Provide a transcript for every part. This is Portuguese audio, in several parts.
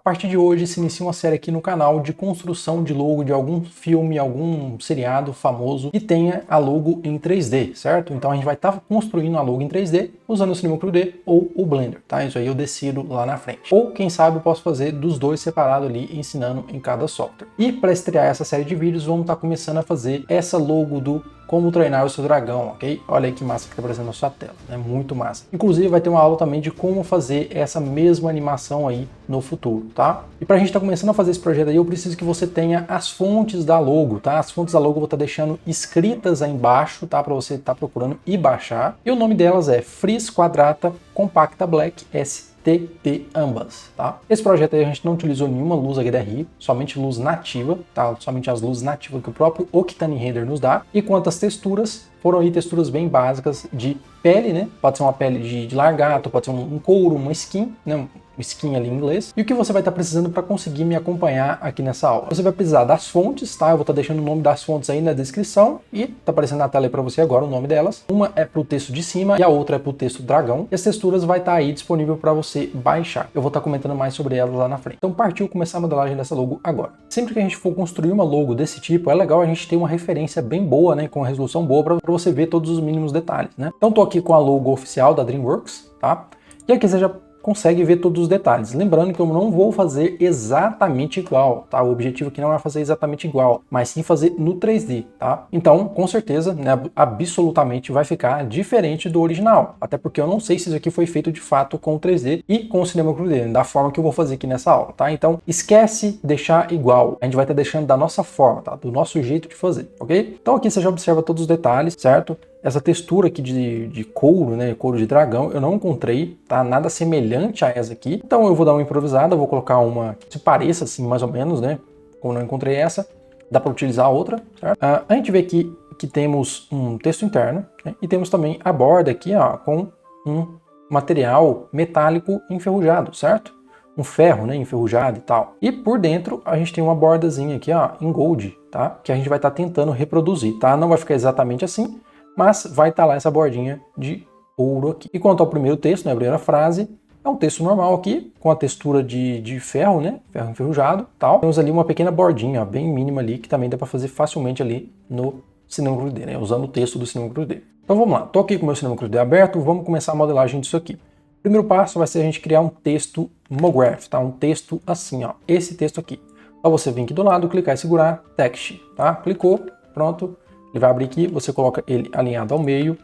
partir de hoje se inicia uma série aqui no canal de construção de logo de algum filme, algum seriado famoso que tenha a logo em 3D, certo? Então a gente vai estar construindo a logo em 3D usando o Cinema 4D ou o Blender, tá? Isso aí eu decido lá na frente. Ou quem sabe eu posso fazer dos dois separados ali, ensinando em cada software. E para estrear essa série de vídeos, vamos estar começando a fazer essa logo do Como Treinar o Seu Dragão, ok? Olha aí que massa que tá aparecendo na sua tela, né? Muito massa. Inclusive vai ter uma aula também de como fazer essa mesma animação aí no futuro, tá? E pra gente estar começando a fazer esse projeto aí, eu preciso que você tenha as fontes da logo, tá? As fontes da logo eu vou estar deixando escritas aí embaixo, tá? Para você estar procurando e baixar. E o nome delas é Freeze Quadrata Compacta Black STP ambas, tá? Esse projeto aí a gente não utilizou nenhuma luz HDRI, somente luz nativa, tá? Somente as luzes nativas que o próprio Octane Render nos dá. E quanto às texturas, foram aí texturas bem básicas de pele, né? Pode ser uma pele de largato, pode ser um couro, uma skin, né? Skin ali em inglês. E o que você vai estar precisando para conseguir me acompanhar aqui nessa aula? Você vai precisar das fontes, tá? Eu vou estar deixando o nome das fontes aí na descrição e tá aparecendo na tela aí para você agora o nome delas. Uma é para o texto de cima e a outra é para o texto dragão. E as texturas vai estar aí disponível para você baixar. Eu vou estar comentando mais sobre elas lá na frente. Então partiu começar a modelagem dessa logo agora. Sempre que a gente for construir uma logo desse tipo, é legal a gente ter uma referência bem boa, né? Com uma resolução boa para você ver todos os mínimos detalhes, né? Então tô aqui com a logo oficial da DreamWorks, tá? E aqui você já consegue ver todos os detalhes. Lembrando que eu não vou fazer exatamente igual, tá? O objetivo aqui não é fazer exatamente igual, mas sim fazer no 3D, tá? Então, com certeza, né, absolutamente vai ficar diferente do original, até porque eu não sei se isso aqui foi feito de fato com o 3D e com o Cinema 4D, da forma que eu vou fazer aqui nessa aula, tá? Então, esquece deixar igual. A gente vai estar deixando da nossa forma, tá? Do nosso jeito de fazer, ok? Então aqui você já observa todos os detalhes, certo? Essa textura aqui de couro, né, couro de dragão, eu não encontrei, tá? Nada semelhante a essa aqui. Então eu vou dar uma improvisada, vou colocar uma que se pareça assim, mais ou menos, né? Como eu não encontrei essa, dá para utilizar a outra, certo? A gente vê aqui que temos um texto interno, né? E temos também a borda aqui, ó, com um material metálico enferrujado, certo? Um ferro, né, enferrujado e tal. E por dentro a gente tem uma bordazinha aqui, ó, em gold, tá? Que a gente vai estar tentando reproduzir, tá? Não vai ficar exatamente assim, mas vai estar lá essa bordinha de ouro aqui. E quanto ao primeiro texto, né, a primeira frase, é um texto normal aqui, com a textura de ferro, né, ferro enferrujado, tal. Temos ali uma pequena bordinha, ó, bem mínima ali, que também dá para fazer facilmente ali no Cinema 4D, né, usando o texto do Cinema 4D. Então vamos lá, tô aqui com o meu Cinema 4D aberto, vamos começar a modelagem disso aqui. O primeiro passo vai ser a gente criar um texto MoGraph, tá, um texto assim, ó, esse texto aqui. Então você vem aqui do lado, clicar e segurar, text, tá, clicou, pronto. Ele vai abrir aqui, você coloca ele alinhado ao meio,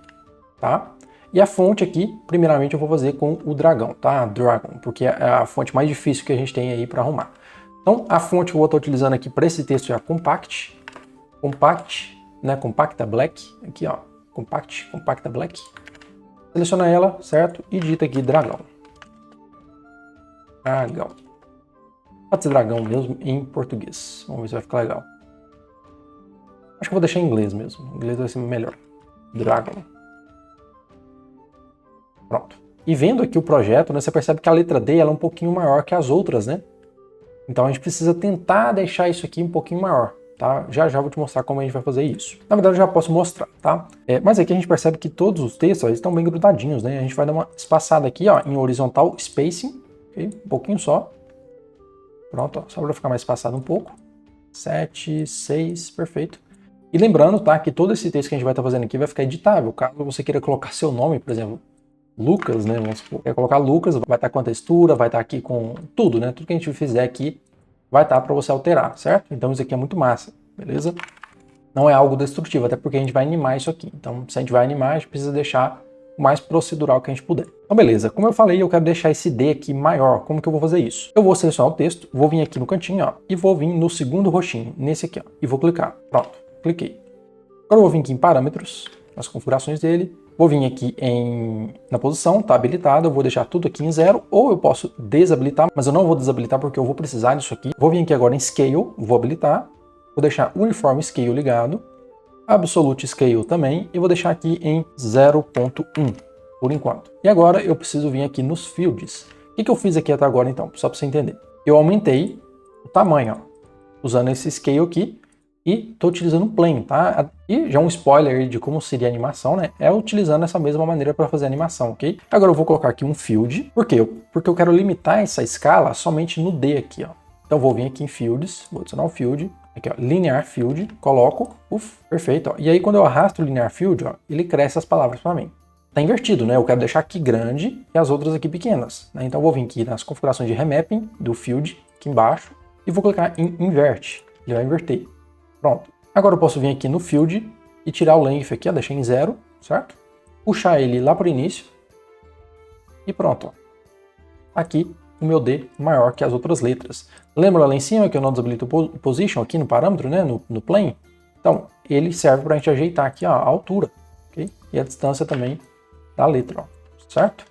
tá? E a fonte aqui, primeiramente eu vou fazer com o dragão, tá? Dragon, porque é a fonte mais difícil que a gente tem aí para arrumar. Então, a fonte que eu vou estar utilizando aqui para esse texto é a Compact, né? Compacta Black, aqui ó, Compacta Black. Seleciona ela, certo? E digita aqui dragão. Dragão. Pode ser dragão mesmo em português. Vamos ver se vai ficar legal. Acho que eu vou deixar em inglês mesmo. Em inglês vai ser melhor. Dragon. Pronto. E vendo aqui o projeto, né, você percebe que a letra D ela é um pouquinho maior que as outras, né? Então a gente precisa tentar deixar isso aqui um pouquinho maior, tá? Já já vou te mostrar como a gente vai fazer isso. Na verdade eu já posso mostrar, tá? Mas aqui a gente percebe que todos os textos ó, eles estão bem grudadinhos, né? A gente vai dar uma espaçada aqui, ó, em horizontal spacing, okay? Um pouquinho só. Pronto, ó, só para ficar mais espaçado um pouco. 7, 6, perfeito. E lembrando, tá, que todo esse texto que a gente vai estar fazendo aqui vai ficar editável. Caso você queira colocar seu nome, por exemplo, Lucas, né, vamos supor, quer colocar Lucas, vai estar com a textura, vai estar aqui com tudo, né, tudo que a gente fizer aqui vai estar para você alterar, certo? Então isso aqui é muito massa, beleza? Não é algo destrutivo, até porque a gente vai animar isso aqui. Então se a gente vai animar, a gente precisa deixar o mais procedural que a gente puder. Então beleza, como eu falei, eu quero deixar esse D aqui maior. Como que eu vou fazer isso? Eu vou selecionar o texto, vou vir aqui no cantinho, ó, e vou vir no segundo roxinho, nesse aqui, ó, e vou clicar. Pronto. Cliquei. Agora eu vou vir aqui em parâmetros, nas configurações dele, vou vir aqui na posição, tá habilitado, eu vou deixar tudo aqui em 0, ou eu posso desabilitar, mas eu não vou desabilitar porque eu vou precisar disso aqui. Vou vir aqui agora em Scale, vou habilitar, vou deixar Uniform Scale ligado, Absolute Scale também, e vou deixar aqui em 0.1, por enquanto. E agora eu preciso vir aqui nos Fields. O que eu fiz aqui até agora então, só para você entender? Eu aumentei o tamanho, ó, usando esse Scale aqui, e estou utilizando um plane, tá? E já um spoiler de como seria a animação, né? É utilizando essa mesma maneira para fazer a animação, ok? Agora eu vou colocar aqui um field. Por quê? Porque eu quero limitar essa escala somente no D aqui, ó. Então eu vou vir aqui em fields, vou adicionar o field, aqui ó, linear field, coloco, perfeito, ó. E aí quando eu arrasto o linear field, ó, ele cresce as palavras para mim. Tá invertido, né? Eu quero deixar aqui grande e as outras aqui pequenas, né? Então eu vou vir aqui nas configurações de remapping do field, aqui embaixo, e vou clicar em invert. Ele vai inverter. Pronto. Agora eu posso vir aqui no field e tirar o length aqui, ó, deixar em 0, certo? Puxar ele lá para o início e pronto. Ó. Aqui o meu D maior que as outras letras. Lembra lá em cima que eu não desabilito o position aqui no parâmetro, né, no plane? Então, ele serve para a gente ajeitar aqui ó, a altura, ok? E a distância também da letra, ó, certo?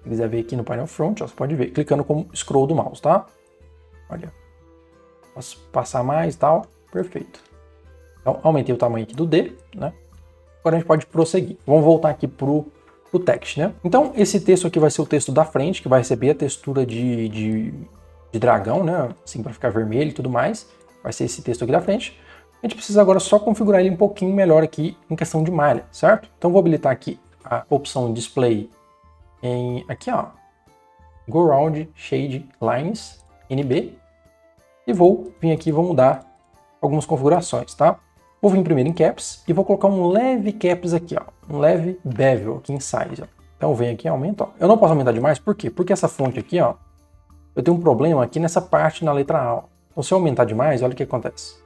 Se quiser ver aqui no painel front, ó, você pode ver, clicando com o scroll do mouse, tá? Olha, posso passar mais e tal. Perfeito. Então, aumentei o tamanho aqui do D, né? Agora a gente pode prosseguir. Vamos voltar aqui pro text, né? Então, esse texto aqui vai ser o texto da frente, que vai receber a textura de dragão, né? Assim, para ficar vermelho e tudo mais. Vai ser esse texto aqui da frente. A gente precisa agora só configurar ele um pouquinho melhor aqui em questão de malha, certo? Então, vou habilitar aqui a opção Display aqui, ó. Go Round Shade Lines, NB. E vou vir aqui e vou mudar algumas configurações, tá? Vou vir primeiro em Caps e vou colocar um leve Caps aqui, ó. Um leve Bevel aqui em Size, ó. Então eu venho aqui e aumento, ó. Eu não posso aumentar demais, por quê? Porque essa fonte aqui, ó, eu tenho um problema aqui nessa parte na letra A, ó. Então se eu aumentar demais, olha o que acontece.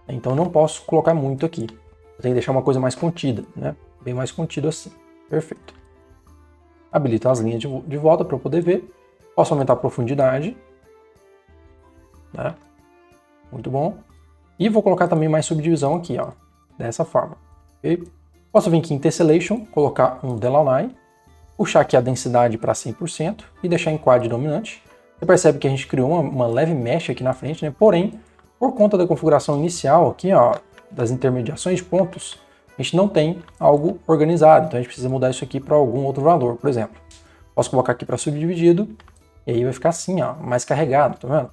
Então eu não posso colocar muito aqui. Eu tenho que deixar uma coisa mais contida, né? Bem mais contido assim. Perfeito. Habilito as linhas de volta para eu poder ver. Posso aumentar a profundidade, né? Muito bom. E vou colocar também mais subdivisão aqui, ó. Dessa forma. Okay? Posso vir aqui em Tessellation, colocar um Delaunay, puxar aqui a densidade para 100% e deixar em quad dominante. Você percebe que a gente criou uma leve mesh aqui na frente, né? Porém, por conta da configuração inicial aqui, ó, das intermediações de pontos, a gente não tem algo organizado. Então a gente precisa mudar isso aqui para algum outro valor, por exemplo. Posso colocar aqui para subdividido e aí vai ficar assim, ó, mais carregado, tá vendo?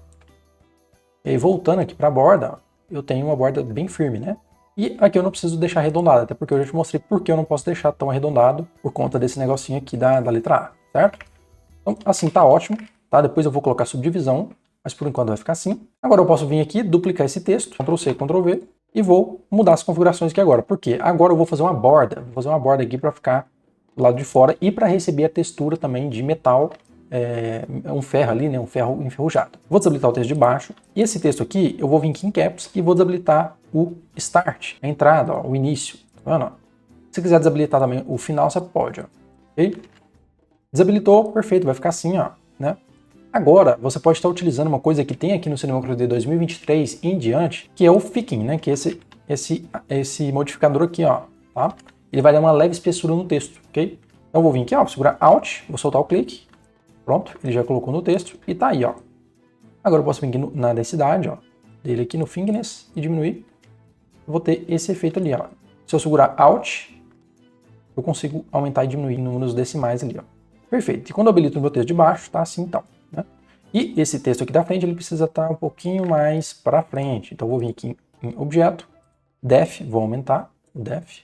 E aí, voltando aqui para a borda, eu tenho uma borda bem firme, né? E aqui eu não preciso deixar arredondado, até porque eu já te mostrei por que eu não posso deixar tão arredondado por conta desse negocinho aqui da letra A, certo? Então, assim tá ótimo, tá? Depois eu vou colocar subdivisão, mas por enquanto vai ficar assim. Agora eu posso vir aqui, duplicar esse texto, Ctrl+C, Ctrl+V, e vou mudar as configurações aqui agora. Por quê? Agora eu vou fazer uma borda aqui para ficar do lado de fora e para receber a textura também de metal, um ferro ali, né, um ferro enferrujado. Vou desabilitar o texto de baixo, e esse texto aqui eu vou vir aqui em Caps e vou desabilitar o Start, a entrada, ó, o início, tá vendo? Se quiser desabilitar também o final, você pode, ó. Ok? Desabilitou, perfeito, vai ficar assim, ó, né? Agora, você pode estar utilizando uma coisa que tem aqui no Cinema 4D 2023 em diante, que é o Thickening, né, que é esse modificador aqui, ó, tá? Ele vai dar uma leve espessura no texto, ok? Então eu vou vir aqui, ó, vou segurar Alt, vou soltar o clique. Pronto, ele já colocou no texto e tá aí, ó. Agora eu posso vir aqui na densidade, ó, dele aqui no Thickness e diminuir. Eu vou ter esse efeito ali, ó. Se eu segurar Alt, eu consigo aumentar e diminuir números decimais ali, ó. Perfeito. E quando eu habilito o meu texto de baixo, tá assim então, né? E esse texto aqui da frente, ele precisa estar um pouquinho mais para frente. Então eu vou vir aqui em Objeto, Def, vou aumentar o Def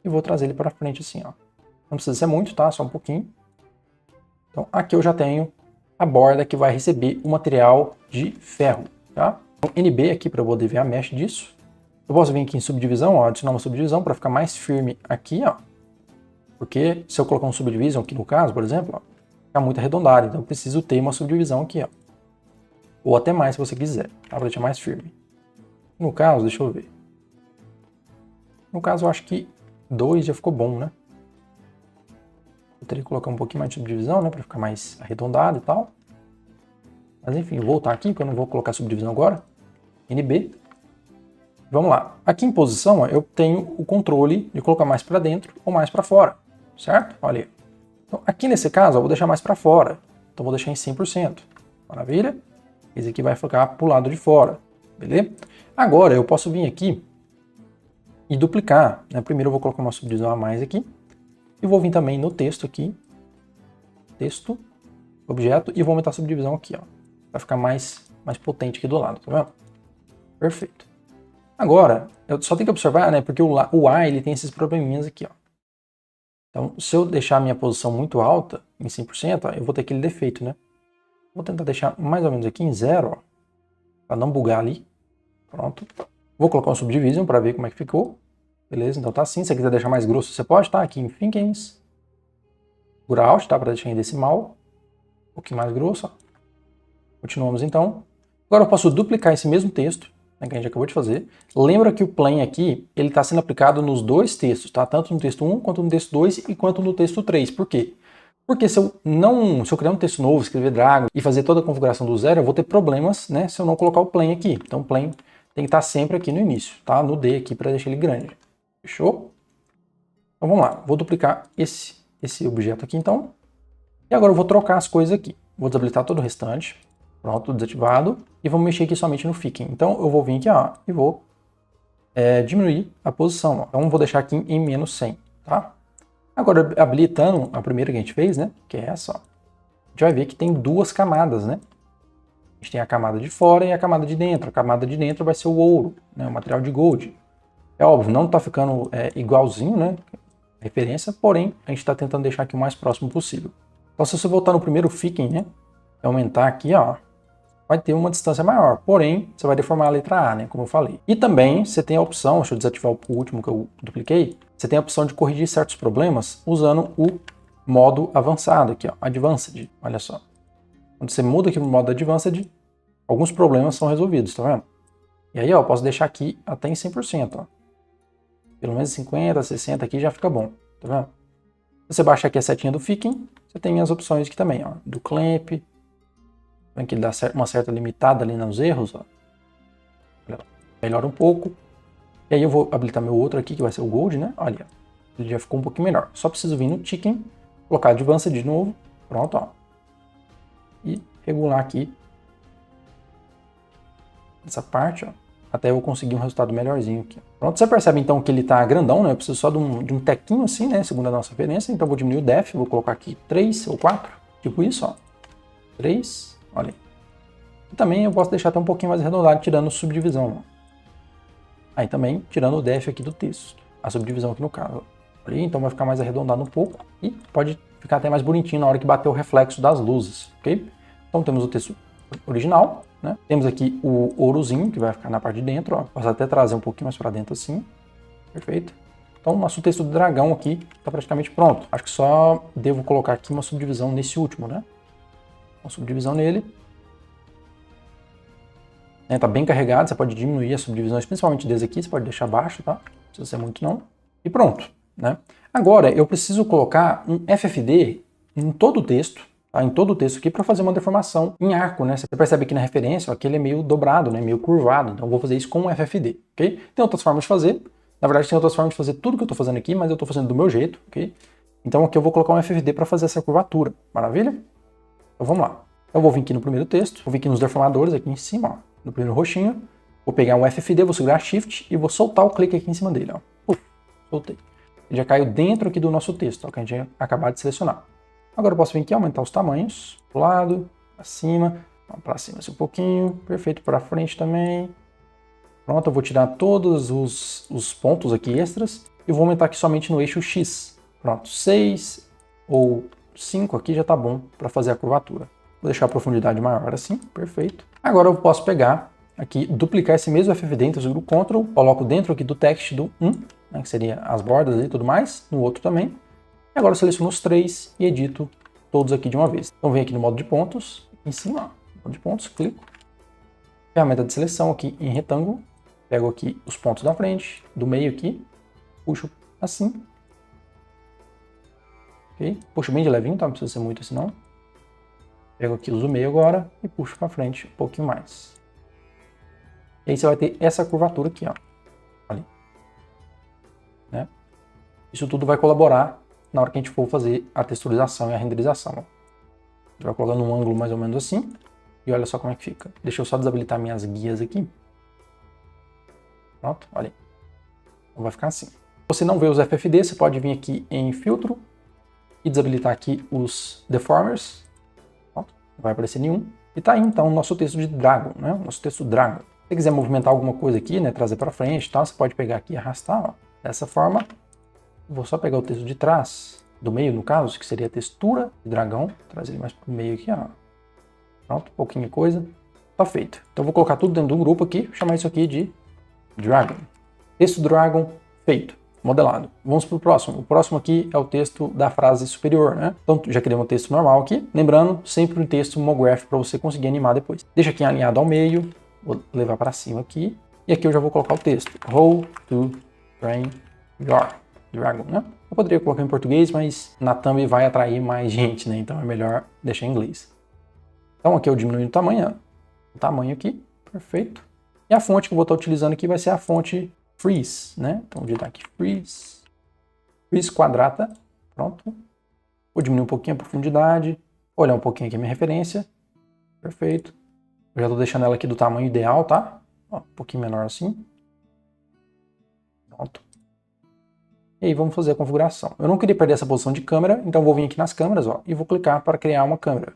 e vou trazer ele para frente assim, ó. Não precisa ser muito, tá? Só um pouquinho. Então aqui eu já tenho a borda que vai receber o material de ferro, tá? Então, NB aqui para eu poder ver a mesh disso. Eu posso vir aqui em subdivisão, ó, adicionar uma subdivisão para ficar mais firme aqui, ó. Porque se eu colocar um subdivision aqui no caso, por exemplo, ó, fica muito arredondado, então eu preciso ter uma subdivisão aqui, ó. Ou até mais se você quiser, tá? Para deixar mais firme. No caso, deixa eu ver. No caso, eu acho que 2 já ficou bom, né? Eu teria que colocar um pouquinho mais de subdivisão, né, para ficar mais arredondado e tal. Mas enfim, vou voltar aqui, porque eu não vou colocar subdivisão agora. NB. Vamos lá. Aqui em posição, ó, eu tenho o controle de colocar mais para dentro ou mais para fora, certo? Olha aí. Então, aqui nesse caso, eu vou deixar mais para fora. Então, vou deixar em 100%. Maravilha? Esse aqui vai ficar para o lado de fora, beleza? Agora, eu posso vir aqui e duplicar, né? Primeiro eu vou colocar uma subdivisão a mais aqui. E vou vir também no texto aqui, texto, objeto, e vou aumentar a subdivisão aqui, ó. Vai ficar mais potente aqui do lado, tá vendo? Perfeito. Agora, eu só tenho que observar, né, porque o A ele tem esses probleminhas aqui, ó. Então, se eu deixar a minha posição muito alta, em 100%, ó, eu vou ter aquele defeito, né? Vou tentar deixar mais ou menos aqui em 0, ó, para não bugar ali. Pronto. Vou colocar um subdivision para ver como é que ficou. Beleza, então tá assim. Se você quiser deixar mais grosso, você pode, tá? Aqui em Thinkings. Grout, tá? Para deixar em decimal. Um pouquinho mais grosso, ó. Continuamos então. Agora eu posso duplicar esse mesmo texto, né, que a gente acabou de fazer. Lembra que o plain aqui, ele está sendo aplicado nos dois textos, tá? Tanto no texto 1, quanto no texto 2 e quanto no texto 3. Por quê? Porque se eu criar um texto novo, escrever Dragon e fazer toda a configuração do zero, eu vou ter problemas, né, se eu não colocar o plain aqui. Então o plain tem que estar sempre aqui no início, tá? No D aqui para deixar ele grande. Fechou? Então vamos lá. Vou duplicar esse objeto aqui então. E agora eu vou trocar as coisas aqui. Vou desabilitar todo o restante. Pronto, desativado. E vamos mexer aqui somente no Thinking. Então eu vou vir aqui, ó, e vou diminuir a posição. Ó. Então eu vou deixar aqui em menos 100, tá? Agora, habilitando a primeira que a gente fez, né, que é essa, ó, a gente vai ver que tem duas camadas, né? A gente tem a camada de fora e a camada de dentro. A camada de dentro vai ser o ouro, né, o material de gold. É óbvio, não está ficando igualzinho, né, referência, porém a gente está tentando deixar aqui o mais próximo possível. Então se você voltar no primeiro Thinking, né, aumentar aqui, ó, vai ter uma distância maior, porém você vai deformar a letra A, né, como eu falei. E também você tem a opção, deixa eu desativar o último que eu dupliquei, você tem a opção de corrigir certos problemas usando o modo avançado aqui, ó, Advanced, olha só. Quando você muda aqui no modo Advanced, alguns problemas são resolvidos, tá vendo? E aí, ó, eu posso deixar aqui até em 100%, ó. Pelo menos 50, 60 aqui já fica bom, tá vendo? Se você baixar aqui a setinha do Thinking, você tem as opções aqui também, ó, do Clamp, que dá uma certa limitada ali nos erros, ó. Melhora um pouco. E aí eu vou habilitar meu outro aqui, que vai ser o Gold, né? Olha, ele já ficou um pouquinho melhor. Só preciso vir no Chicken, colocar Advanced de novo, pronto, ó. E regular aqui essa parte, ó, até eu conseguir um resultado melhorzinho aqui. Pronto, você percebe então que ele tá grandão, né? Eu preciso só de um tequinho assim, né? Segundo a nossa referência. Então eu vou diminuir o def, vou colocar aqui 3 ou 4, tipo isso, ó. 3, olha aí. E também eu posso deixar até um pouquinho mais arredondado, tirando subdivisão, ó. Aí também tirando o def aqui do texto, a subdivisão aqui no caso. Então vai ficar mais arredondado um pouco e pode ficar até mais bonitinho na hora que bater o reflexo das luzes, ok? Então temos o texto original, né? Temos aqui o ourozinho que vai ficar na parte de dentro, ó. Posso até trazer um pouquinho mais para dentro assim, perfeito. Então o nosso texto do dragão aqui está praticamente pronto. Acho que só devo colocar aqui uma subdivisão nesse último, né? Uma subdivisão nele. Tá bem carregado, você pode diminuir as subdivisões, principalmente desse aqui, você pode deixar baixo, tá? Não precisa ser muito não. E pronto, né? Agora eu preciso colocar um FFD em todo o texto, tá? Em todo o texto aqui para fazer uma deformação em arco, né? Você percebe aqui na referência, ó, que ele é meio dobrado, né? Meio curvado, então eu vou fazer isso com um FFD, ok? Tem outras formas de fazer, na verdade tem outras formas de fazer tudo que eu estou fazendo aqui, mas eu estou fazendo do meu jeito, ok? Então aqui eu vou colocar um FFD para fazer essa curvatura, maravilha? Então vamos lá. Eu vou vir aqui no primeiro texto, vou vir aqui nos deformadores, aqui em cima, ó. No primeiro roxinho, vou pegar um FFD, vou segurar Shift e vou soltar o clique aqui em cima dele, ó. Soltei. Ele já caiu dentro aqui do nosso texto, ó, que a gente ia acabar de selecionar. Agora eu posso vir aqui e aumentar os tamanhos, pro lado, para cima assim um pouquinho, perfeito, para frente também. Pronto, eu vou tirar todos os pontos aqui extras e vou aumentar aqui somente no eixo X. Pronto, 6 ou 5 aqui já tá bom para fazer a curvatura. Vou deixar a profundidade maior assim, perfeito. Agora eu posso pegar aqui, duplicar esse mesmo FFD, então eu seguro Ctrl, coloco dentro aqui do text do 1, né, que seria as bordas e tudo mais, no outro também. E agora eu seleciono os 3 e edito todos aqui de uma vez. Então venho aqui no modo de pontos, em cima, ó, modo de pontos, clico. Ferramenta de seleção aqui em retângulo, pego aqui os pontos da frente, do meio aqui, puxo assim. Ok? Puxo bem de levinho, tá? Não precisa ser muito assim não. Pego aqui os do meio agora e puxo para frente um pouquinho mais. E aí você vai ter essa curvatura aqui, ó. Ali. Né? Isso tudo vai colaborar na hora que a gente for fazer a texturização e a renderização. Ó. A gente vai colocando um ângulo mais ou menos assim. E olha só como é que fica. Deixa eu só desabilitar minhas guias aqui. Pronto, olha aí. Então vai ficar assim. Se você não vê os FFD, você pode vir aqui em filtro e desabilitar aqui os deformers. Pronto, não vai aparecer nenhum. E tá aí então o nosso texto de Dragon, né? O nosso texto Dragon. Se você quiser movimentar alguma coisa aqui, né, trazer para frente, tá? Você pode pegar aqui e arrastar, ó, dessa forma. Vou só pegar o texto de trás, do meio no caso, que seria a textura de dragão, trazer ele mais para o meio aqui, ó. Pronto, pouquinho coisa, tá feito. Então vou colocar tudo dentro de um grupo aqui, chamar isso aqui de Dragon. Texto Dragon feito, modelado. Vamos para o próximo. O próximo aqui é o texto da frase superior, né? Então já criamos um texto normal aqui. Lembrando, sempre um texto MoGraph para você conseguir animar depois. Deixa aqui alinhado ao meio, vou levar para cima aqui. E aqui eu já vou colocar o texto. How to train your dragon, né? Eu poderia colocar em português, mas na thumb vai atrair mais gente, né? Então é melhor deixar em inglês. Então aqui eu diminuo o tamanho aqui, perfeito. E a fonte que eu vou estar utilizando aqui vai ser a fonte Freeze, né? Então vou digitar aqui Freeze Quadrata, pronto. Vou diminuir um pouquinho a profundidade, olhar um pouquinho aqui a minha referência, perfeito. Eu já estou deixando ela aqui do tamanho ideal, tá? Ó, um pouquinho menor assim. Pronto. E aí vamos fazer a configuração. Eu não queria perder essa posição de câmera, então vou vir aqui nas câmeras, ó, e vou clicar para criar uma câmera.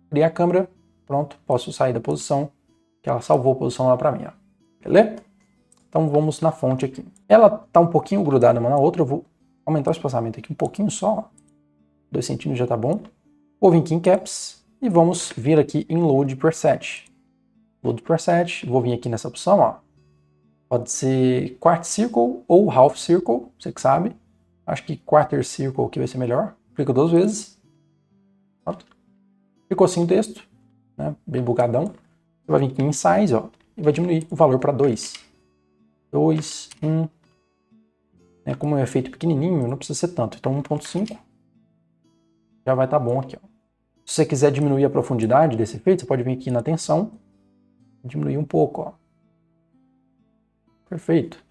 Criar a câmera, pronto, posso sair da posição, que ela salvou a posição lá para mim, ó. Beleza? Então vamos na fonte aqui. Ela tá um pouquinho grudada uma na outra, eu vou aumentar o espaçamento aqui um pouquinho só, 2 centímetros já tá bom. Vou vir aqui em Caps e vamos vir aqui em Load Preset. Load Preset, vou vir aqui nessa opção, ó. Pode ser Quarter Circle ou Half Circle, você que sabe. Acho que Quarter Circle aqui vai ser melhor. Clico 2 vezes. Pronto. Ficou assim o texto, né? Bem bugadão. Você vai vir aqui em Size, ó, e vai diminuir o valor para 2. 2, 1. Né? Como é feito pequenininho, não precisa ser tanto. Então 1.5 já vai estar bom aqui, ó. Se você quiser diminuir a profundidade desse efeito, você pode vir aqui na tensão, diminuir um pouco, ó. Perfeito.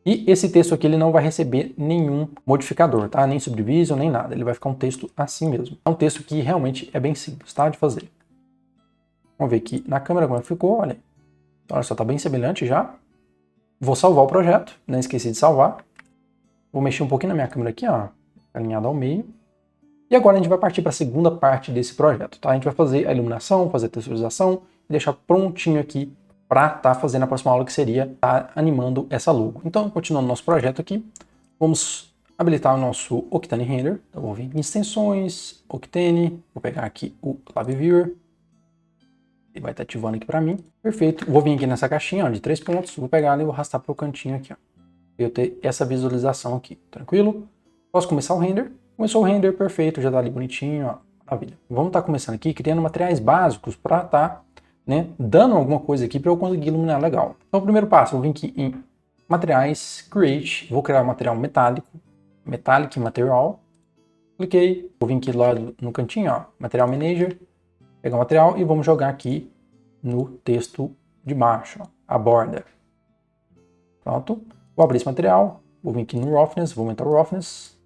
E esse texto aqui ele não vai receber nenhum modificador, tá? Nem subdivision, nem nada. Ele vai ficar um texto assim mesmo. É um texto que realmente é bem simples, tá? De fazer. Vamos ver aqui na câmera como ficou, olha. Então, olha só, tá bem semelhante já. Vou salvar o projeto, não esqueci de salvar. Vou mexer um pouquinho na minha câmera aqui, ó, alinhada ao meio. E agora a gente vai partir para a segunda parte desse projeto, tá? A gente vai fazer a iluminação, fazer a texturização e deixar prontinho aqui para estar fazendo a próxima aula, que seria estar animando essa logo. Então, continuando nosso projeto aqui, vamos habilitar o nosso Octane Render. Então, vou vir em extensões, Octane, vou pegar aqui o Clave Viewer. Ele vai estar ativando aqui para mim. Perfeito. Vou vir aqui nessa caixinha, ó, de 3 pontos, vou pegar e vou arrastar para o cantinho aqui, ó. Eu ter essa visualização aqui, tranquilo? Posso começar o render? Começou o render, perfeito, já tá ali bonitinho, ó, maravilha. Vamos estar começando aqui criando materiais básicos para estar, né, dando alguma coisa aqui para eu conseguir iluminar legal. Então o primeiro passo, eu vou vir aqui em materiais, create, vou criar um material metálico, metallic material, cliquei, vou vir aqui lá no cantinho, ó, material manager, pegar o material e vamos jogar aqui no texto de baixo, ó, a borda. Pronto. Vou abrir esse material, vou vir aqui no Roughness, vou aumentar o Roughness,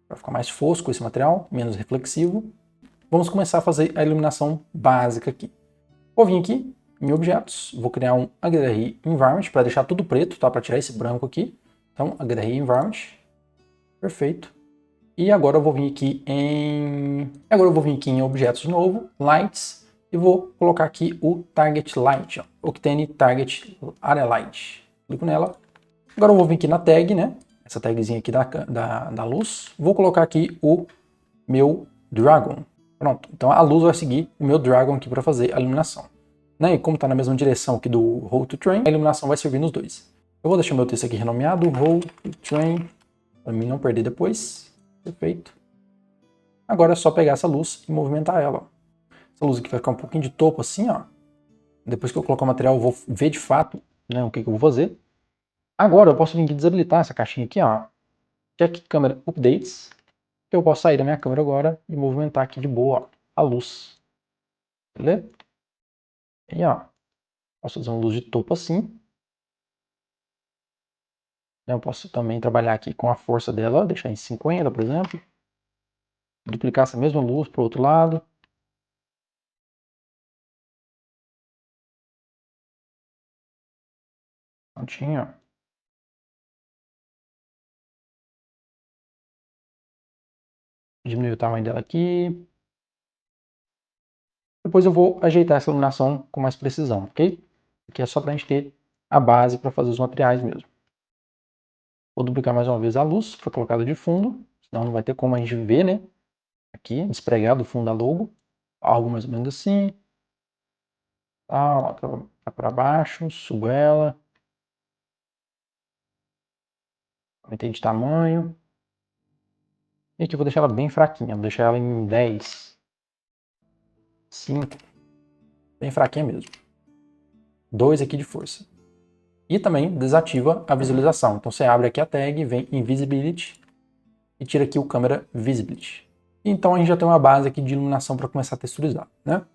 para ficar mais fosco esse material, menos reflexivo. Vamos começar a fazer a iluminação básica aqui. Vou vir aqui em Objetos, vou criar um HDRI Environment para deixar tudo preto, tá? Para tirar esse branco aqui. Então, HDRI Environment, perfeito. E agora eu vou vir aqui em Objetos de novo, Lights, e vou colocar aqui o Target Light, ó, Octane Target Area Light. Clico nela. Agora eu vou vir aqui na tag, né? Essa tagzinha aqui da luz. Vou colocar aqui o meu Dragon. Pronto. Então a luz vai seguir o meu Dragon aqui para fazer a iluminação. Né? E como está na mesma direção aqui do How to Train, a iluminação vai servir nos dois. Eu vou deixar meu texto aqui renomeado, How to Train, para mim não perder depois. Perfeito. Agora é só pegar essa luz e movimentar ela. Ó. Essa luz aqui vai ficar um pouquinho de topo assim, ó. Depois que eu colocar o material, eu vou ver de fato, né, o que eu vou fazer. Agora eu posso vir aqui desabilitar essa caixinha aqui, ó. Check Camera Updates. Que eu posso sair da minha câmera agora e movimentar aqui de boa, ó, a luz. Beleza? E ó, posso fazer uma luz de topo assim. Eu posso também trabalhar aqui com a força dela, deixar em 50, por exemplo. Duplicar essa mesma luz para o outro lado. Prontinho, ó. Diminuir o tamanho dela aqui. Depois eu vou ajeitar essa iluminação com mais precisão, ok? Aqui é só para a gente ter a base para fazer os materiais mesmo. Vou duplicar mais uma vez a luz, foi colocada de fundo, senão não vai ter como a gente ver, né? Aqui, despregado do fundo da logo. Algo mais ou menos assim. Tá, para baixo, subo ela. Aumentei de tamanho. E aqui eu vou deixar ela bem fraquinha, vou deixar ela em 10. 5. Bem fraquinha mesmo. 2 aqui de força. E também desativa a visualização. Então você abre aqui a tag, vem em Visibility e tira aqui o Camera Visibility. Então a gente já tem uma base aqui de iluminação para começar a texturizar, né?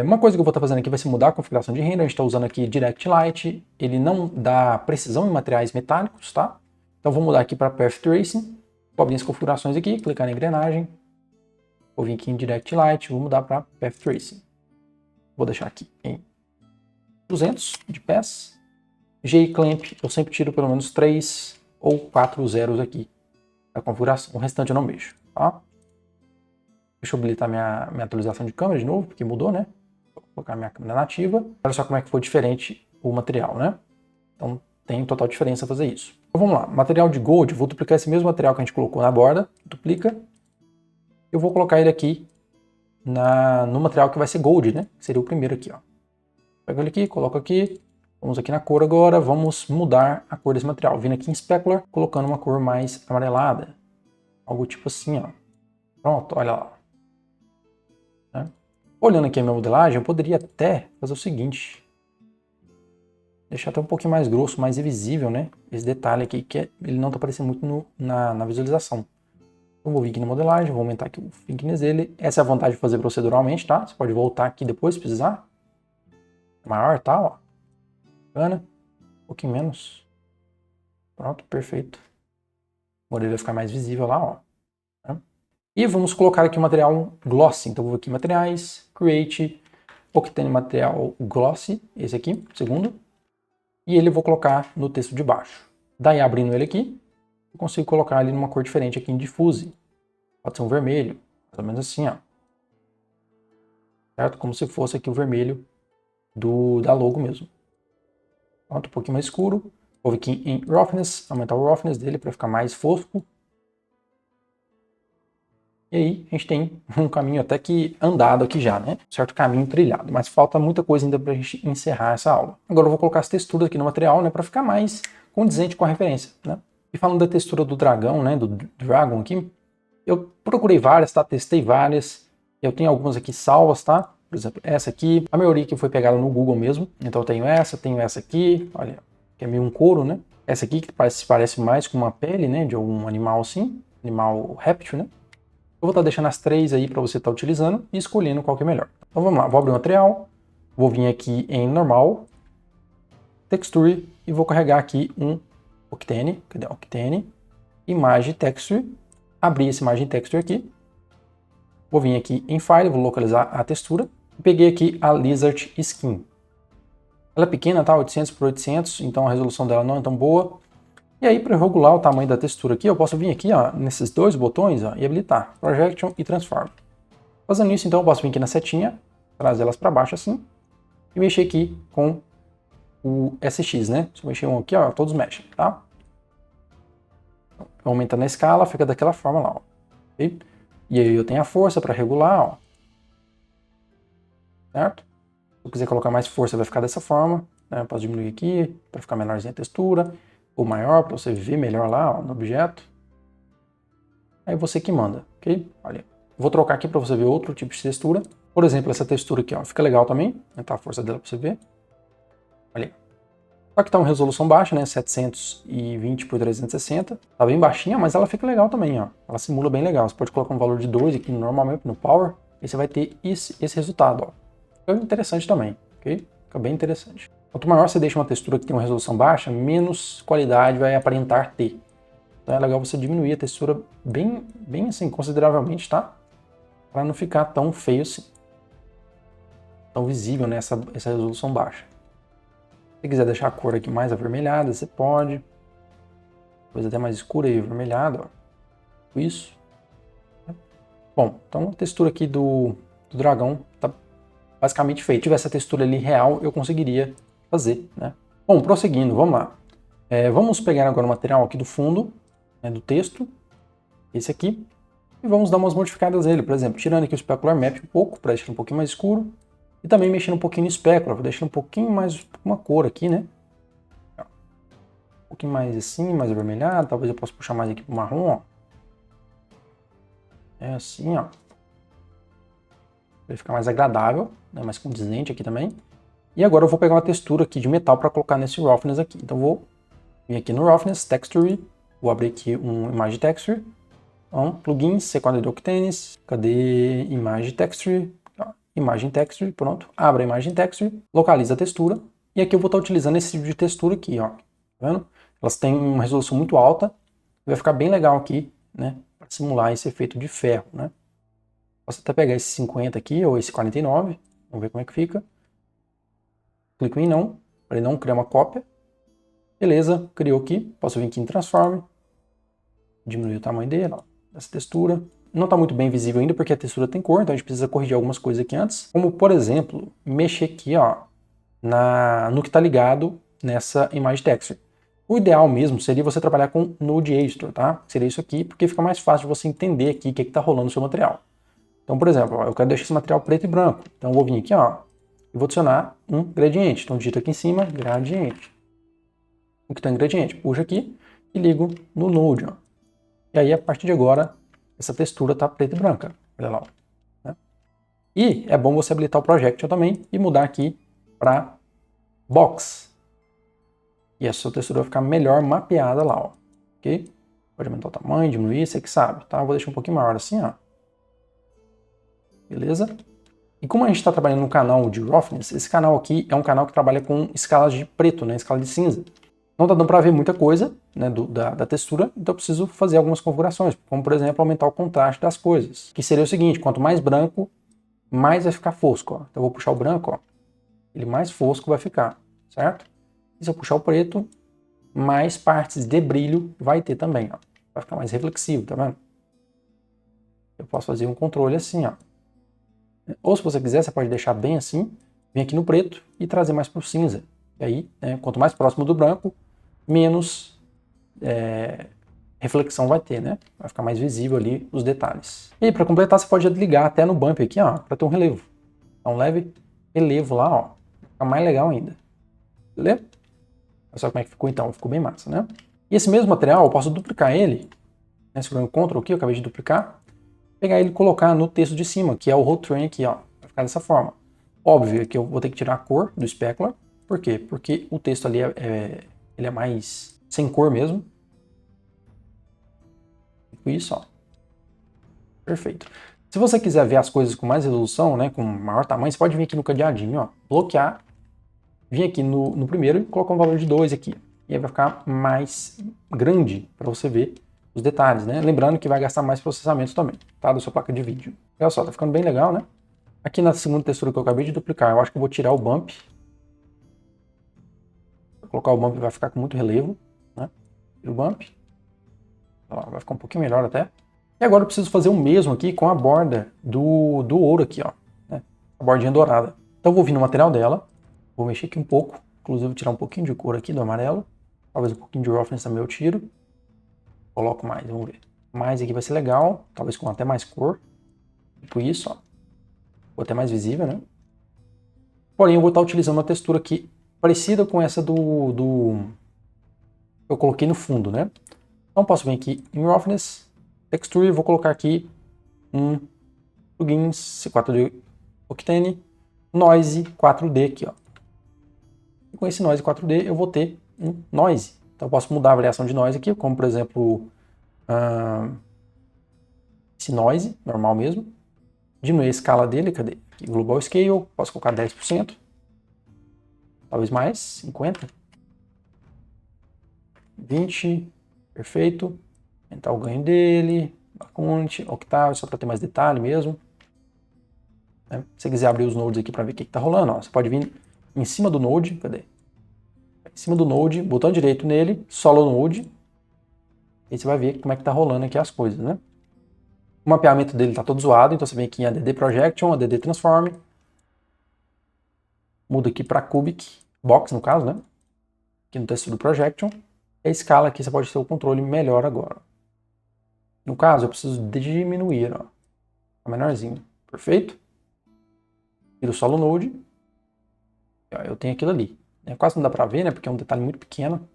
Uma coisa que eu vou estar fazendo aqui vai ser mudar a configuração de render. A gente está usando aqui Direct Light, ele não dá precisão em materiais metálicos, tá? Então vou mudar aqui para Path Tracing, vou abrir as configurações aqui, clicar na engrenagem, vou vir aqui em Direct Light, vou mudar para Path Tracing. Vou deixar aqui em 200 de Path. G-Clamp eu sempre tiro pelo menos 3 ou 4 zeros aqui da configuração, o restante eu não mexo, tá? Deixa eu habilitar minha atualização de câmera de novo, porque mudou, né? Vou colocar minha câmera nativa. Olha só como é que foi diferente o material, né? Então tem total diferença fazer isso. Então vamos lá, material de Gold, vou duplicar esse mesmo material que a gente colocou na borda, duplica. Eu vou colocar ele aqui no material que vai ser Gold, né? Que seria o primeiro aqui, ó. Pego ele aqui, coloco aqui. Vamos aqui na cor agora, vamos mudar a cor desse material. Vindo aqui em Specular, colocando uma cor mais amarelada. Algo tipo assim, ó. Pronto, olha lá. Né? Olhando aqui a minha modelagem, eu poderia até fazer o seguinte. Deixar até um pouquinho mais grosso, mais invisível, né? Esse detalhe aqui, que ele não está aparecendo muito na visualização. Eu vou vir aqui na modelagem, vou aumentar aqui o thickness dele. Essa é a vantagem de fazer proceduralmente, tá? Você pode voltar aqui depois se precisar. Maior, tá? Ó. Bacana. Um pouquinho menos. Pronto, perfeito. O modelo vai ficar mais visível lá, ó. Né? E vamos colocar aqui o material Glossy. Então vou aqui em Materiais, Create, Octane Material Glossy, esse aqui, segundo. E ele eu vou colocar no texto de baixo. Daí abrindo ele aqui, eu consigo colocar ele numa cor diferente aqui em Diffuse. Pode ser um vermelho, mais ou menos assim, ó. Certo? Como se fosse aqui o vermelho da logo mesmo. Pronto, um pouquinho mais escuro. Vou vir aqui em Roughness, aumentar o Roughness dele para ficar mais fosco. E aí a gente tem um caminho até que andado aqui já, né? Um certo caminho trilhado, mas falta muita coisa ainda para a gente encerrar essa aula. Agora eu vou colocar as texturas aqui no material, né? Para ficar mais condizente com a referência, né? E falando da textura do dragão, né? Do Dragon aqui, eu procurei várias, tá? Testei várias. Eu tenho algumas aqui salvas, tá? Por exemplo, essa aqui, a maioria que foi pegada no Google mesmo. Então eu tenho essa aqui, olha, que é meio um couro, né? Essa aqui que parece mais com uma pele, né? De algum animal assim, animal réptil, né? Eu vou estar deixando as 3 aí para você estar utilizando e escolhendo qual que é melhor. Então vamos lá, vou abrir o material, vou vir aqui em normal, texture e vou carregar aqui um Octane, cadê o Octane? Image texture, abrir essa imagem texture aqui, vou vir aqui em file, vou localizar a textura, peguei aqui a Lizard Skin. Ela é pequena, tá? 800 por 800, então a resolução dela não é tão boa. E aí, para regular o tamanho da textura aqui, eu posso vir aqui, ó, nesses dois botões, ó, e habilitar Projection e Transform. Fazendo isso, então, eu posso vir aqui na setinha, trazer elas para baixo assim, e mexer aqui com o SX, né? Se eu mexer um aqui, ó, todos mexem, tá? Aumentando a escala, fica daquela forma lá, ó. Okay? E aí eu tenho a força para regular, ó. Certo? Se eu quiser colocar mais força, vai ficar dessa forma. Né? Eu posso diminuir aqui, para ficar menorzinha a textura. Ou maior, para você ver melhor lá, ó, no objeto. Aí você que manda, ok? Olha, vou trocar aqui para você ver outro tipo de textura. Por exemplo, essa textura aqui, ó, fica legal também. Aumentar a força dela para você ver. Olha. Só que tá uma resolução baixa, né? 720 por 360. Tá bem baixinha, mas ela fica legal também, ó. Ela simula bem legal. Você pode colocar um valor de 2 aqui normalmente no Power. E você vai ter esse resultado, ó. Fica interessante também, ok? Fica bem interessante. Quanto maior você deixa uma textura que tem uma resolução baixa, menos qualidade vai aparentar ter. Então é legal você diminuir a textura bem assim, consideravelmente, tá? Para não ficar tão feio assim. Tão visível, né, essa resolução baixa. Se quiser deixar a cor aqui mais avermelhada, você pode. Coisa até mais escura e avermelhada, ó. Isso. Bom, então a textura aqui do dragão tá basicamente feita. Se tivesse essa textura ali real, eu conseguiria fazer, né? Bom, prosseguindo, vamos lá. Vamos pegar agora o material aqui do fundo, né, do texto, esse aqui, e vamos dar umas modificadas nele, por exemplo, tirando aqui o Specular Map um pouco, para deixar um pouquinho mais escuro, e também mexendo um pouquinho no Specular, vou deixar um pouquinho mais uma cor aqui, né? Um pouquinho mais assim, mais avermelhado, talvez eu possa puxar mais aqui pro marrom, ó. É assim, ó. Vai ficar mais agradável, né, mais condizente aqui também. E agora eu vou pegar uma textura aqui de metal para colocar nesse Roughness aqui. Então vou vir aqui no Roughness, Texture, vou abrir aqui um Image Texture. Então, plugins, C4 de Octanes, cadê Image Texture? Imagem Texture, pronto. Abra a Imagem Texture, localiza a textura. E aqui eu vou estar utilizando esse tipo de textura aqui, ó. Tá vendo? Elas têm uma resolução muito alta. Vai ficar bem legal aqui, né? Para simular esse efeito de ferro, né? Posso até pegar esse 50 aqui, ou esse 49. Vamos ver como é que fica. Clico em não, para ele não criar uma cópia. Beleza, criou aqui. Posso vir aqui em Transform. Diminuir o tamanho dele, ó, dessa textura. Não está muito bem visível ainda porque a textura tem cor, então a gente precisa corrigir algumas coisas aqui antes. Como, por exemplo, mexer aqui, ó, no que está ligado nessa Image Texture. O ideal mesmo seria você trabalhar com Node Editor, tá? Seria isso aqui, porque fica mais fácil de você entender aqui o que está rolando no seu material. Então, por exemplo, ó, eu quero deixar esse material preto e branco. Então eu vou vir aqui, ó, e vou adicionar um gradiente. Então digito aqui em cima, gradiente. O que está em gradiente? Puxo aqui e ligo no Node, ó. E aí, a partir de agora, essa textura está preta e branca. Olha lá. Ó, né? E é bom você habilitar o Projectile também e mudar aqui para Box. E a sua textura vai ficar melhor mapeada lá, ó. Ok? Pode aumentar o tamanho, diminuir, você que sabe, tá? Eu vou deixar um pouquinho maior assim, ó. Beleza? E como a gente está trabalhando no canal de Roughness, esse canal aqui é um canal que trabalha com escalas de preto, né? Escala de cinza. Não está dando para ver muita coisa, né, da textura, então eu preciso fazer algumas configurações, como por exemplo aumentar o contraste das coisas, que seria o seguinte: quanto mais branco, mais vai ficar fosco, ó. Então eu vou puxar o branco, ó, ele mais fosco vai ficar, certo? E se eu puxar o preto, mais partes de brilho vai ter também, ó. Vai ficar mais reflexivo, tá vendo? Eu posso fazer um controle assim, ó. Ou se você quiser, você pode deixar bem assim, vir aqui no preto e trazer mais para o cinza. E aí, né, quanto mais próximo do branco, menos reflexão vai ter, né? Vai ficar mais visível ali os detalhes. E para completar, você pode ligar até no bump aqui, ó, para ter um relevo. Dá um leve relevo lá, ó. Fica mais legal ainda. Beleza? Olha só como é que ficou então, ficou bem massa, né? E esse mesmo material, eu posso duplicar ele, né? Segurando Ctrl aqui, eu acabei de duplicar. Pegar ele e colocar no texto de cima, que é o Road Train aqui, ó. Vai ficar dessa forma. Óbvio que eu vou ter que tirar a cor do Specular. Por quê? Porque o texto ali ele é mais sem cor mesmo. Tipo isso, ó. Perfeito. Se você quiser ver as coisas com mais resolução, né, com maior tamanho, você pode vir aqui no cadeadinho, ó, bloquear, vir aqui no primeiro e colocar um valor de 2 aqui. E aí vai ficar mais grande para você ver os detalhes, né? Lembrando que vai gastar mais processamento também, tá? Da sua placa de vídeo. Olha só, tá ficando bem legal, né? Aqui na segunda textura que eu acabei de duplicar, eu acho que eu vou tirar o bump. Vou colocar o bump, vai ficar com muito relevo, né? Tira o bump. Vai ficar um pouquinho melhor até. E agora eu preciso fazer o mesmo aqui com a borda do ouro aqui, ó. Né? A bordinha dourada. Então eu vou vir no material dela, vou mexer aqui um pouco, inclusive vou tirar um pouquinho de cor aqui do amarelo, talvez um pouquinho de roughness também eu tiro. Coloco mais, vamos ver. Mais aqui vai ser legal, talvez com até mais cor. Tipo isso, ó. Vou até mais visível, né? Porém eu vou estar utilizando uma textura aqui parecida com essa do eu coloquei no fundo, né? Então posso vir aqui em Roughness, Texture, vou colocar aqui um plugin C4 de Octane, Noise 4D aqui, ó. E com esse Noise 4D eu vou ter um Noise. Então eu posso mudar a variação de Noise aqui, como por exemplo esse Noise, normal mesmo. Diminuir a escala dele, cadê? Aqui, Global Scale, posso colocar 10%. Talvez mais, 50%. 20%, perfeito. Aumentar o ganho dele, bastante, octave, só para ter mais detalhe mesmo. Se você quiser abrir os nodes aqui para ver o que está rolando, ó, você pode vir em cima do node, cadê? Em cima do node, botão direito nele, solo node, e você vai ver como é que está rolando aqui as coisas, né? O mapeamento dele está todo zoado, então você vem aqui em ADD Projection, ADD Transform, muda aqui para Cubic, box no caso, né? Aqui no texto do projection. A escala aqui você pode ter o controle melhor agora. No caso, eu preciso diminuir, ó, a menorzinho, perfeito? Tiro o solo node, ó, eu tenho aquilo ali. Quase não dá pra ver, né? Porque é um detalhe muito pequeno.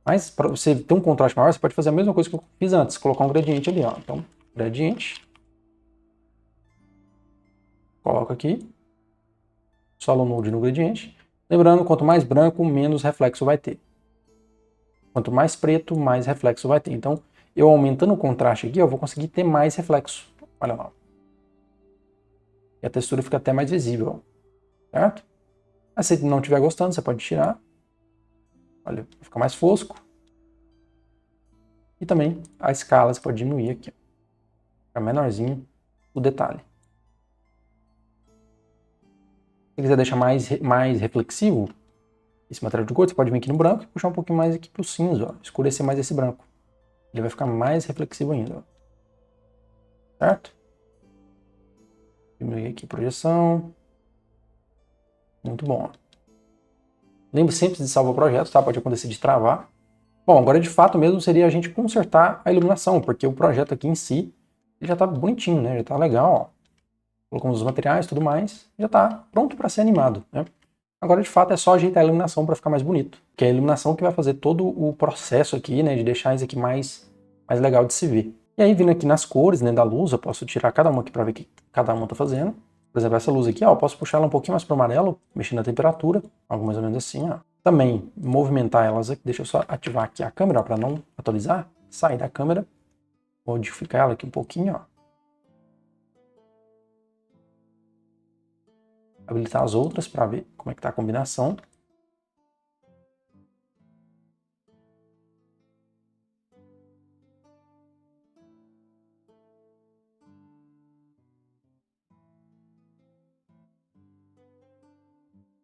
Mas para você ter um contraste maior, você pode fazer a mesma coisa que eu fiz antes, colocar um gradiente ali, ó. Então, gradiente. Coloco aqui. Solo node no gradiente. Lembrando, quanto mais branco, menos reflexo vai ter. Quanto mais preto, mais reflexo vai ter. Então, eu aumentando o contraste aqui, eu vou conseguir ter mais reflexo. Olha lá. E a textura fica até mais visível, certo? Mas se não estiver gostando, você pode tirar. Olha, fica mais fosco. E também a escala você pode diminuir aqui. Fica menorzinho o detalhe. Se quiser deixar mais reflexivo, esse material de cor, você pode vir aqui no branco e puxar um pouquinho mais aqui pro cinza, ó, escurecer mais esse branco. Ele vai ficar mais reflexivo ainda, ó. Certo? Diminuir aqui a projeção. Muito bom. Ó. Lembre sempre de salvar o projeto, tá? Pode acontecer de travar. Bom, agora de fato mesmo seria a gente consertar a iluminação, porque o projeto aqui em si ele já tá bonitinho, né? Já tá legal, ó. Colocamos os materiais e tudo mais, já tá pronto para ser animado, né? Agora de fato é só ajeitar a iluminação para ficar mais bonito, que é a iluminação que vai fazer todo o processo aqui, né, de deixar isso aqui mais legal de se ver. E aí vindo aqui nas cores, né, da luz, eu posso tirar cada uma aqui para ver o que cada uma tá fazendo. Por exemplo, essa luz aqui, ó, eu posso puxar ela um pouquinho mais para o amarelo, mexendo na temperatura, algo mais ou menos assim, ó. Também movimentar elas aqui, deixa eu só ativar aqui a câmera para não atualizar, sair da câmera, modificar ela aqui um pouquinho, ó. Habilitar as outras para ver como é que tá a combinação.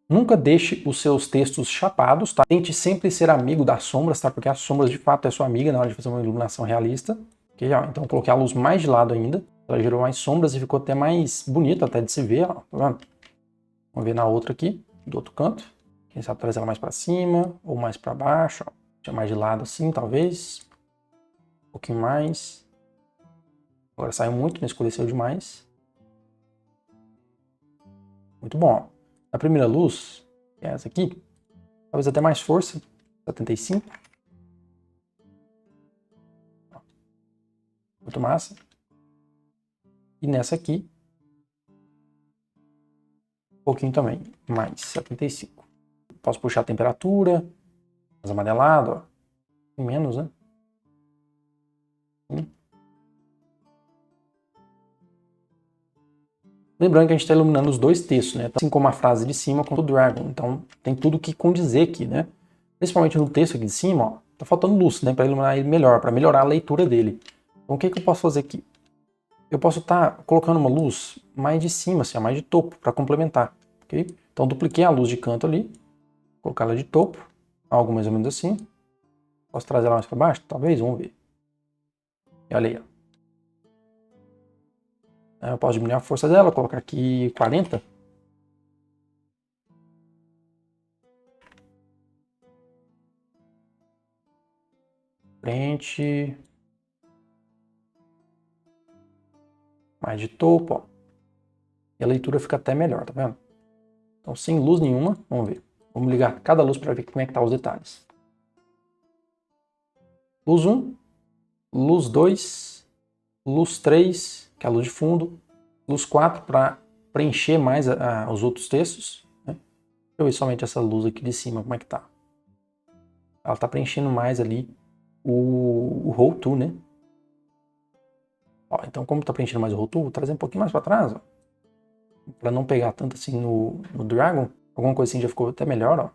Nunca deixe os seus textos chapados, tá? Tente sempre ser amigo das sombras, tá? Porque as sombras de fato é sua amiga na hora de fazer uma iluminação realista. Okay, ó. Então coloquei a luz mais de lado ainda. Ela gerou mais sombras e ficou até mais bonito até de se ver, ó. Tá vendo? Vamos ver na outra aqui, do outro canto. Quem sabe trazer ela mais para cima ou mais para baixo, ó. Deixa mais de lado assim, talvez. Um pouquinho mais. Agora saiu muito, não escureceu demais. Muito bom, ó. A primeira luz, que é essa aqui, talvez até mais força, 75. Muito massa. E nessa aqui, um pouquinho também, mais 75. Posso puxar a temperatura, mais amarelado, ó. E menos, né? Lembrando que a gente está iluminando os dois textos, né? Assim como a frase de cima com o Dragon. Então tem tudo que condizer aqui, né? Principalmente no texto aqui de cima, ó, tá faltando luz, né? Para iluminar ele melhor, para melhorar a leitura dele. Então o que eu posso fazer aqui? Eu posso estar colocando uma luz mais de cima, assim, mais de topo, para complementar, ok? Então dupliquei a luz de canto ali, colocar ela de topo, algo mais ou menos assim. Posso trazer ela mais para baixo? Talvez, vamos ver. E olha aí, ó. Eu posso diminuir a força dela, colocar aqui 40. Frente. Mais de topo, ó. E a leitura fica até melhor, tá vendo? Então, sem luz nenhuma, vamos ver. Vamos ligar cada luz para ver como é que tá os detalhes. Luz 1, luz 2, luz 3, que é a luz de fundo, luz 4 para preencher mais os outros textos. Né? Deixa eu ver somente essa luz aqui de cima, como é que tá. Ela tá preenchendo mais ali o Roll To, né? Ó, então, como tá preenchendo mais o Roll To, vou trazer um pouquinho mais para trás, ó. Para não pegar tanto assim no Dragon. Alguma coisa assim já ficou até melhor, ó.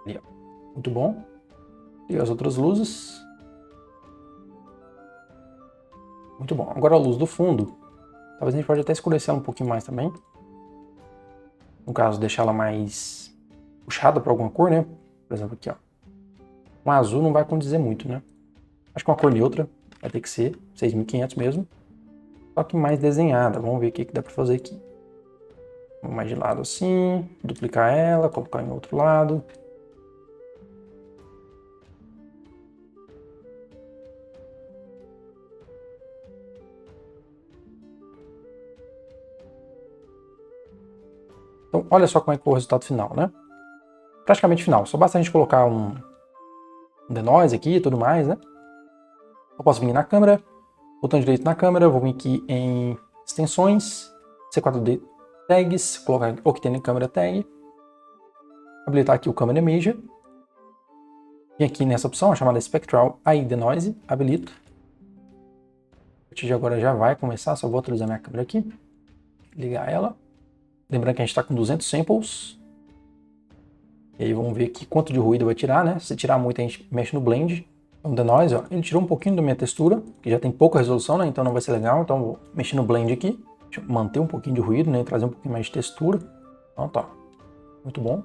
Ali, ó. Muito bom. E as outras luzes. Muito bom. Agora a luz do fundo. Talvez a gente pode até escurecer ela um pouquinho mais também. No caso, deixar ela mais puxada para alguma cor, né? Por exemplo, aqui, ó. Um azul não vai condizer muito, né? Acho que uma cor neutra vai ter que ser 6500 mesmo. Só que mais desenhada. Vamos ver o que dá para fazer aqui. Vamos mais de lado assim. Duplicar ela, colocar em outro lado. Então, olha só como é que foi o resultado final, né? Praticamente final. Só basta a gente colocar um denoise aqui e tudo mais, né? Eu posso vir na câmera, botão direito na câmera, vou vir aqui em extensões, C4D tags, colocar Octane Camera Tag, habilitar aqui o Camera Image, e aqui nessa opção, a chamada Spectral AI Denoise, habilito. A partir de agora já vai começar, só vou atualizar minha câmera aqui, ligar ela. Lembrando que a gente está com 200 samples. E aí vamos ver aqui quanto de ruído vai tirar, né? Se tirar muito a gente mexe no Blend. Então o Denoise, ó, ele tirou um pouquinho da minha textura, que já tem pouca resolução, né? Então não vai ser legal. Então vou mexer no Blend aqui. Deixa eu manter um pouquinho de ruído, né? Trazer um pouquinho mais de textura. Então tá. Muito bom.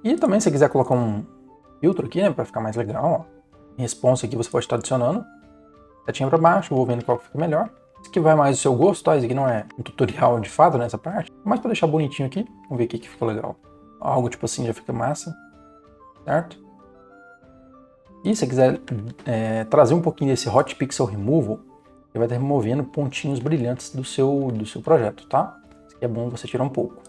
E também se você quiser colocar um filtro aqui, né? Para ficar mais legal, ó. Em response aqui você pode estar adicionando. Setinha para baixo, vou vendo qual fica melhor. Esse aqui vai mais do seu gosto, tá? Esse aqui não é um tutorial de fato nessa parte. Mas para deixar bonitinho aqui, vamos ver o que ficou legal. Algo tipo assim já fica massa, certo? E se você quiser trazer um pouquinho desse Hot Pixel Removal, ele vai estar removendo pontinhos brilhantes do seu projeto, tá? Isso aqui é bom você tirar um pouco.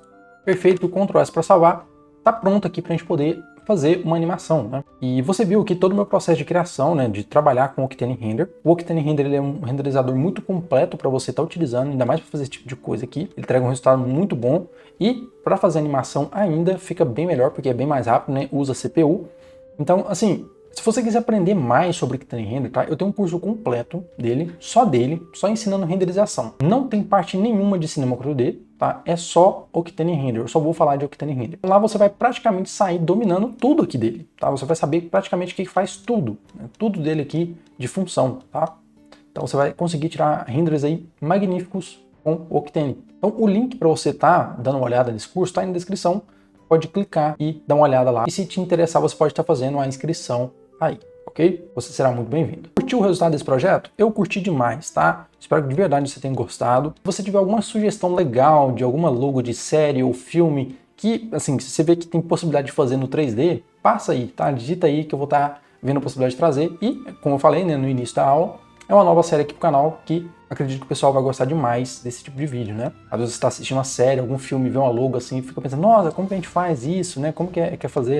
Perfeito, Ctrl S para salvar. Tá pronto aqui para a gente poder fazer uma animação, né? E você viu aqui todo o meu processo de criação, né? De trabalhar com o Octane Render. O Octane Render ele é um renderizador muito completo para você estar utilizando, ainda mais para fazer esse tipo de coisa aqui. Ele entrega um resultado muito bom e para fazer animação ainda fica bem melhor porque é bem mais rápido, né? Usa CPU. Então, assim, se você quiser aprender mais sobre Octane Render, tá? Eu tenho um curso completo dele, só ensinando renderização. Não tem parte nenhuma de Cinema 4D, tá? É só Octane Render, eu só vou falar de Octane Render. Lá você vai praticamente sair dominando tudo aqui dele, tá? Você vai saber praticamente o que faz tudo, né? Tudo dele aqui de função, tá? Então você vai conseguir tirar renders aí magníficos com Octane. Então o link para você estar dando uma olhada nesse curso está aí na descrição. Pode clicar e dar uma olhada lá. E se te interessar, você pode estar fazendo a inscrição aí, ok? Você será muito bem-vindo. Curtiu o resultado desse projeto? Eu curti demais, tá? Espero que de verdade você tenha gostado. Se você tiver alguma sugestão legal de alguma logo de série ou filme que, assim, se você vê que tem possibilidade de fazer no 3D, passa aí, tá? Digita aí que eu vou estar vendo a possibilidade de trazer. E, como eu falei, né, no início da aula, é uma nova série aqui pro canal que acredito que o pessoal vai gostar demais desse tipo de vídeo, né? Às vezes você está assistindo uma série, algum filme, vê uma logo assim, e fica pensando, nossa, como que a gente faz isso, né? Como que é fazer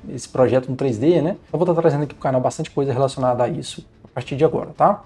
esse projeto no 3D, né? Eu vou estar trazendo aqui pro canal bastante coisa relacionada a isso a partir de agora, tá?